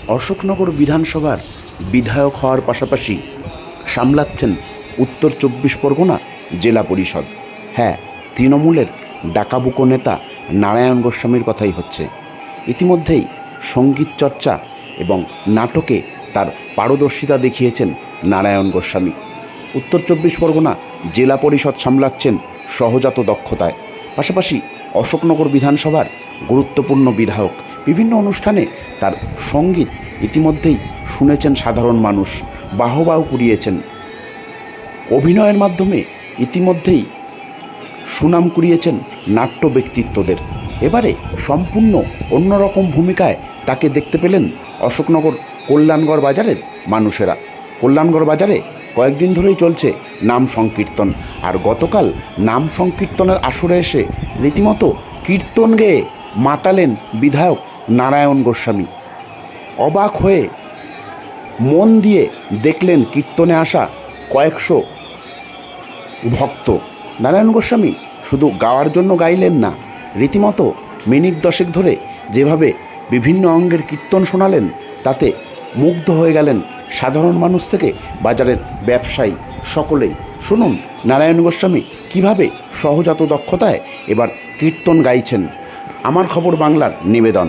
অশোকনগর বিধানসভার বিধায়ক হওয়ার পাশাপাশি সামলাচ্ছেন উত্তর 24 পরগনা জেলা পরিষদ। হ্যাঁ, তৃণমূলের ডাকাবুকো নেতা নারায়ণ গোস্বামীর কথাই হচ্ছে। ইতিমধ্যেই সঙ্গীত চর্চা এবং নাটকে তার পারদর্শিতা দেখিয়েছেন নারায়ণ গোস্বামী। উত্তর 24 পরগনা জেলা পরিষদ সামলাচ্ছেন সহজাত দক্ষতায়। পাশাপাশি অশোকনগর বিধানসভার গুরুত্বপূর্ণ বিধায়ক। বিভিন্ন অনুষ্ঠানে তার সঙ্গীত ইতিমধ্যেই শুনেছেন সাধারণ মানুষ, বাহবাও কুড়িয়েছেন। অভিনয়ের মাধ্যমে ইতিমধ্যেই সুনাম কুড়িয়েছেন নাট্য ব্যক্তিত্বদের। এবারে সম্পূর্ণ অন্যরকম ভূমিকায় তাকে দেখতে পেলেন অশোকনগর কল্যাণগড় বাজারের মানুষেরা। কল্যাণগড় বাজারে কয়েকদিন ধরেই চলছে নাম সংকীর্তন, আর গতকাল নাম সংকীর্তনের আসরে এসে রীতিমতো কীর্তন গেয়ে মাতালেন বিধায়ক নারায়ণ গোস্বামী। অবাক হয়ে মন দিয়ে দেখলেন কীর্তনে আসা কয়েকশো ভক্ত। নারায়ণ গোস্বামী শুধু গাওয়ার জন্য গাইলেন না, রীতিমতো মিনিট 10 ধরে যেভাবে বিভিন্ন অঙ্গের কীর্তন শোনালেন তাতে মুগ্ধ হয়ে গেলেন সাধারণ মানুষ থেকে বাজারের ব্যবসায়ী সকলেই। শুনুন নারায়ণ গোস্বামী কীভাবে সহজাত দক্ষতায় এবার কীর্তন গাইছেন। আমার খবর বাংলার নিবেদন।